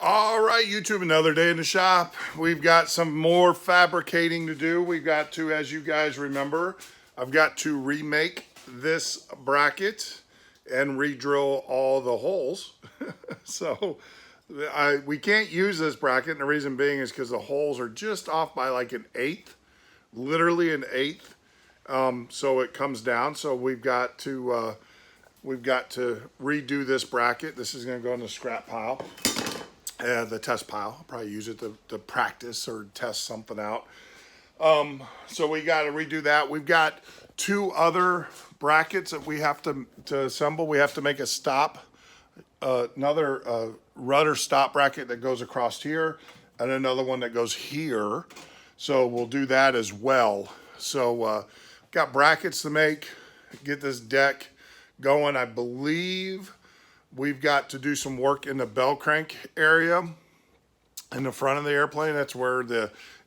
All right, YouTube, another day in the shop. We've got some more fabricating to do. We've got to, as you guys remember, I've got to remake this bracket and re-drill all the holes. So we can't use this bracket, and the reason being is because the holes are just off by like an eighth, literally an eighth. So it comes down. So we've got to redo this bracket. This is going to go in the scrap pile. The test pile. I'll probably use it to practice or test something out. So we got to redo that. We've got two other brackets that we have to assemble. We have to make a stop, another rudder stop bracket that goes across here, and another one that goes here. So we'll do that as well. So got brackets to make, get this deck going. I believe we've got to do some work in the bell crank area in the front of the airplane. That's where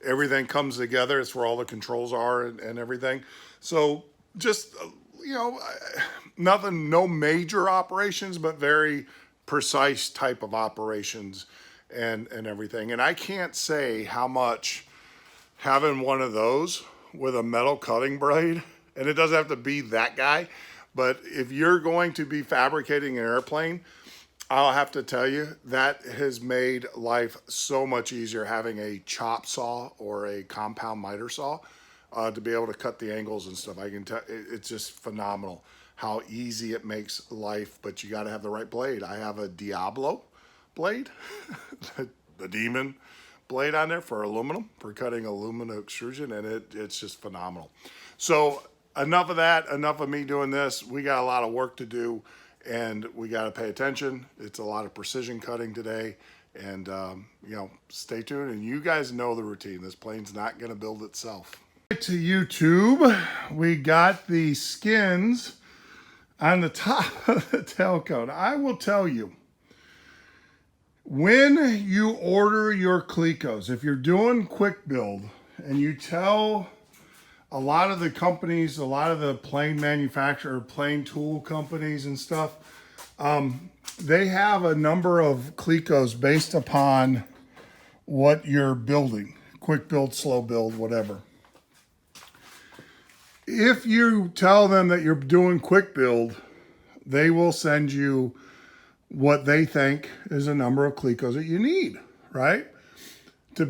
everything comes together. It's where all the controls are and everything. So just, nothing, no major operations, but very precise type of operations and everything. And I can't say how much having one of those with a metal cutting blade, and it doesn't have to be that guy, but if you're going to be fabricating an airplane, I'll have to tell you that has made life so much easier having a chop saw or a compound miter saw to be able to cut the angles and stuff. I can tell it's just phenomenal how easy it makes life, but you got to have the right blade. I have a Diablo blade, the demon blade on there for aluminum, for cutting aluminum extrusion, and it's just phenomenal. So enough of that, enough of me doing this. We got a lot of work to do, and we got to pay attention. It's a lot of precision cutting today, and stay tuned. And you guys know the routine. This plane's not going to build itself. To YouTube, we got the skins on the top of the tail cone. I will tell you, when you order your clecos, if you're doing quick build and you tell a lot of the companies, a lot of the plane manufacturer, plane tool companies and stuff, they have a number of clecos based upon what you're building. Quick build, slow build, whatever. If you tell them that you're doing quick build, they will send you what they think is a number of clecos that you need, right? To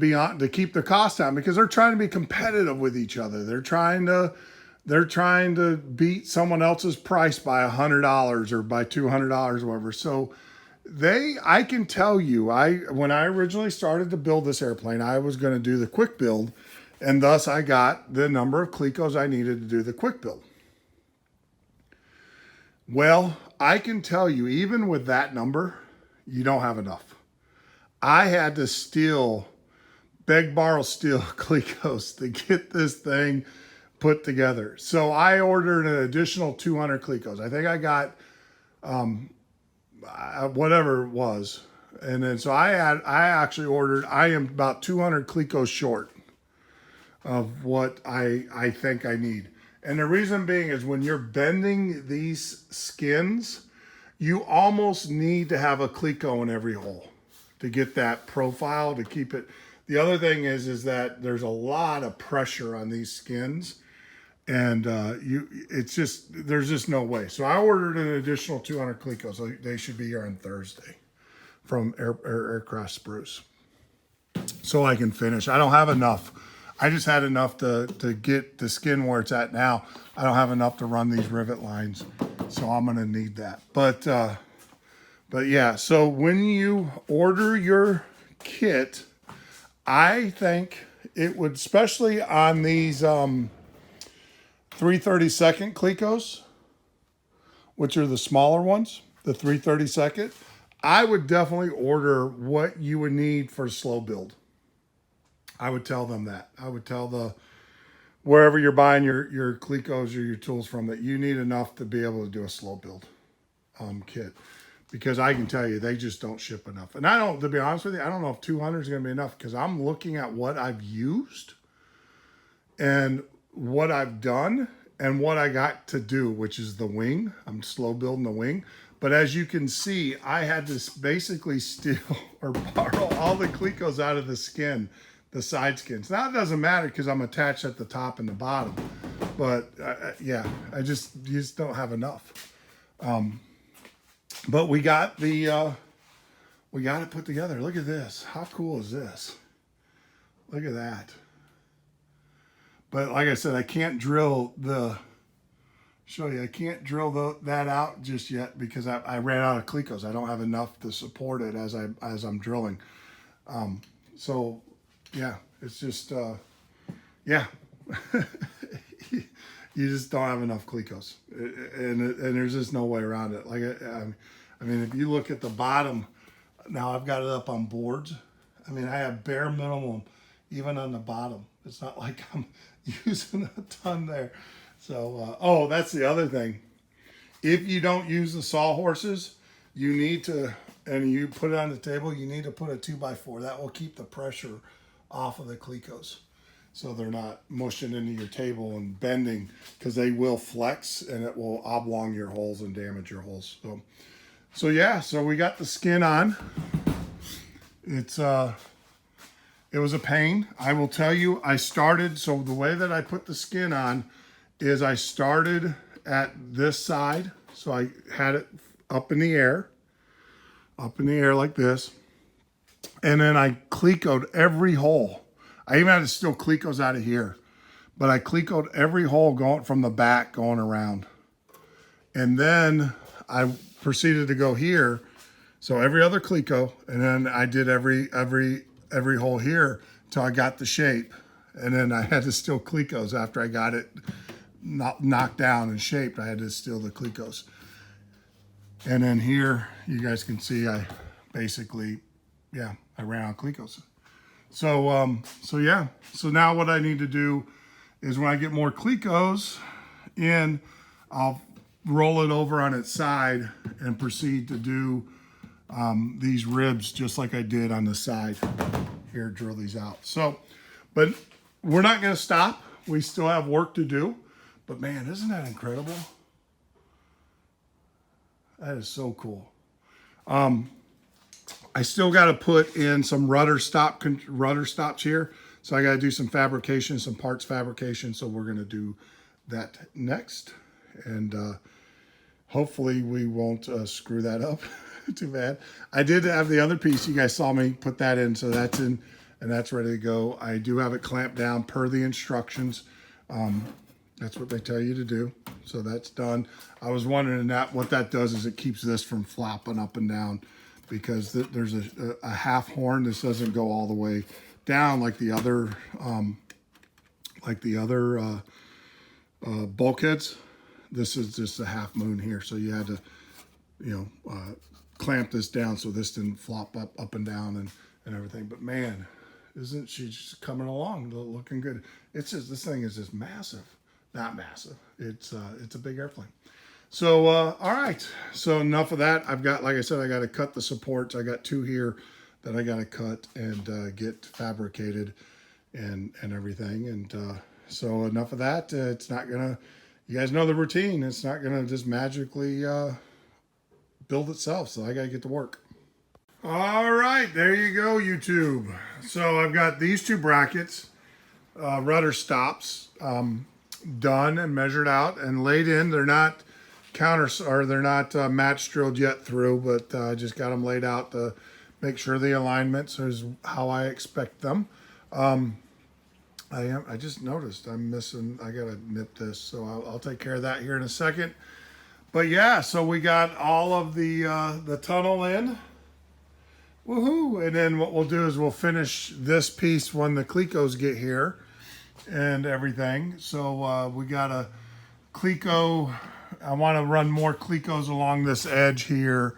keep the cost down, because they're trying to be competitive with each other. They're trying to beat someone else's price by $100 or by $200 or whatever. So I can tell you, when I originally started to build this airplane, I was going to do the quick build, and thus I got the number of clecos I needed to do the quick build. Well, I can tell you, even with that number, you don't have enough. I had to beg, borrow, steal clecos to get this thing put together. So I ordered an additional 200 clecos. I think I got whatever it was. And then so I am about 200 clecos short of what I think I need. And the reason being is when you're bending these skins, you almost need to have a cleco in every hole to get that profile, to keep it. The other thing is that there's a lot of pressure on these skins, and there's just no way. So I ordered an additional 200 clecos. So they should be here on Thursday from Aircraft Spruce, so I can finish. I don't have enough. I just had enough to get the skin where it's at now. I don't have enough to run these rivet lines, so I'm gonna need that. But yeah, so when you order your kit, I think it would, especially on these 332nd clecos, which are the smaller ones, the 332nd, I would definitely order what you would need for slow build. I would tell them that. I would tell wherever you're buying your clecos or your tools from, that you need enough to be able to do a slow build kit. Because I can tell you, they just don't ship enough. And to be honest with you, I don't know if 200 is going to be enough, because I'm looking at what I've used and what I've done and what I got to do, which is the wing. I'm slow building the wing. But as you can see, I had to basically steal or borrow all the clecos out of the skin, the side skins. Now it doesn't matter because I'm attached at the top and the bottom. But yeah, you just don't have enough. But we got it put together. Look at this. How cool is this? Look at that. But like I said, I can't drill I can't drill that out just yet because I ran out of clecos. I don't have enough to support it as I'm drilling. So yeah, it's just yeah. You just don't have enough clecos, and there's just no way around it. Like I mean, if you look at the bottom, now I've got it up on boards. I mean, I have bare minimum even on the bottom. It's not like I'm using a ton there. So, oh, that's the other thing. If you don't use the sawhorses, you need to, and you put it on the table, you need to put a 2x4. That will keep the pressure off of the clecos, so they're not mushing into your table and bending, because they will flex and it will oblong your holes and damage your holes. So yeah, so we got the skin on. It was a pain. I will tell you, so the way that I put the skin on is I started at this side. So I had it up in the air like this. And then I clecoed every hole. I even had to steal clecos out of here, but I clecoed every hole going from the back going around. And then I proceeded to go here. So every other cleco, and then I did every hole here until I got the shape. And then I had to steal clecos after I got it knocked down and shaped. I had to steal the clecos. And then here, you guys can see I basically, yeah, I ran out of clecos. So yeah, so now what I need to do is when I get more clecos in, I'll roll it over on its side and proceed to do these ribs just like I did on the side. Here, drill these out. So, but we're not going to stop. We still have work to do. But man, isn't that incredible? That is so cool. I still got to put in some rudder stops here. So I got to do some fabrication, some parts fabrication. So we're going to do that next. And hopefully we won't screw that up too bad. I did have the other piece. You guys saw me put that in. So that's in and that's ready to go. I do have it clamped down per the instructions. That's what they tell you to do. So that's done. I was wondering what that does is it keeps this from flopping up and down, because there's a half horn. This doesn't go all the way down like the other bulkheads. This is just a half moon here. So you had to, clamp this down so this didn't flop up and down and everything. But man, isn't she just coming along, looking good? It's just, this thing is just massive. Not massive. It's a big airplane. So, all right. So enough of that. I've got, like I said, I got to cut the supports. I got 2 here that I got to cut and get fabricated and everything. And so enough of that. It's not going to, you guys know the routine. It's not going to just magically build itself. So I got to get to work. All right. There you go, YouTube. So I've got these 2 brackets, rudder stops, done and measured out and laid in. They're not they're not match drilled yet through, but I just got them laid out to make sure the alignments is how I expect them. I just noticed I'm missing. I gotta nip this, so I'll take care of that here in a second. But yeah, so we got all of the tunnel in. Woohoo! And then what we'll do is we'll finish this piece when the clecos get here and everything. So we got a cleco. I want to run more clecos along this edge here,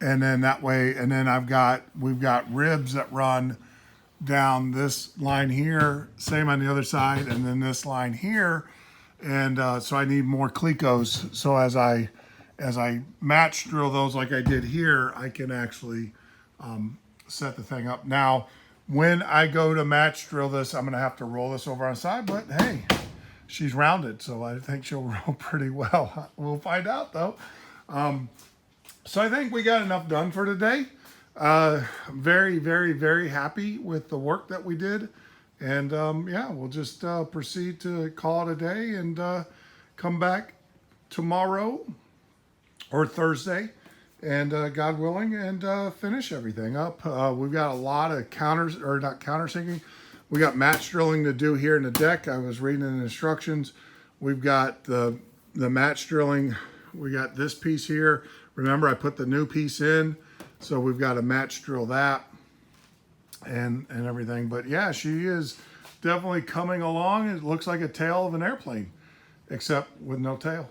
and then that way, and then we've got ribs that run down this line here, same on the other side, and then this line here. And so I need more clecos. So as I match drill those like I did here, I can actually set the thing up. Now, when I go to match drill this, I'm gonna have to roll this over on the side, but hey, she's rounded, so I think she'll roll pretty well. We'll find out though. So I think we got enough done for today. I'm very, very, very happy with the work that we did. And yeah, we'll just proceed to call it a day and come back tomorrow or Thursday, and God willing, and finish everything up. We've got a lot of counters, or not countersinking. We got match drilling to do here in the deck. I was reading the instructions. We've got the match drilling. We got this piece here. Remember, I put the new piece in, so we've got to match drill that and everything. But yeah, she is definitely coming along. It looks like a tail of an airplane, except with no tail.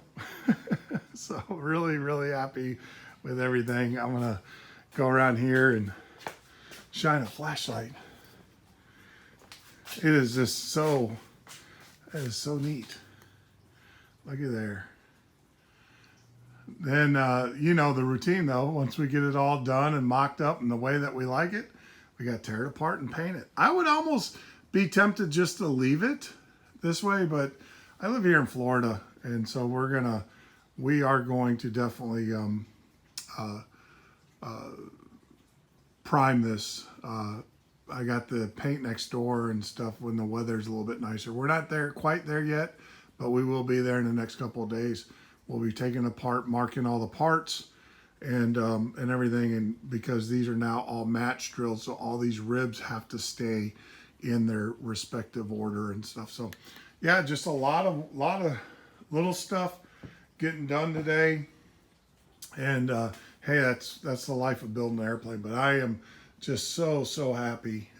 So really, really happy with everything. I'm gonna go around here and shine a flashlight. It is just so, it is so neat. Look at there. Then, you know, the routine though, once we get it all done and mocked up in the way that we like it, we got to tear it apart and paint it. I would almost be tempted just to leave it this way, but I live here in Florida, and so we are going to definitely prime this. I got the paint next door and stuff when the weather's a little bit nicer. We're not there quite there yet, but we will be there in the next couple of days. We'll be taking apart, marking all the parts and everything, and because these are now all match drilled, so all these ribs have to stay in their respective order and stuff. So yeah, just a lot of little stuff getting done today. And hey, that's the life of building an airplane. But I am just so happy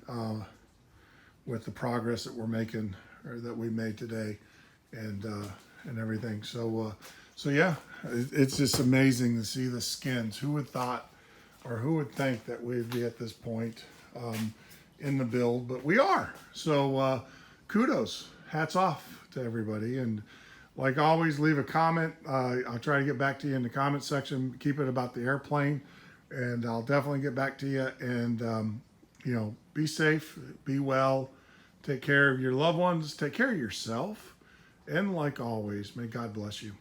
with the progress that we're making, or that we made today, and everything. So yeah, it's just amazing to see the skins. Who would thought, or who would think that we'd be at this point in the build? But we are. So kudos, hats off to everybody. And like always, leave a comment. I'll try to get back to you in the comment section. Keep it about the airplane, and I'll definitely get back to you. And you know, be safe, be well, take care of your loved ones, take care of yourself, and like always, may God bless you.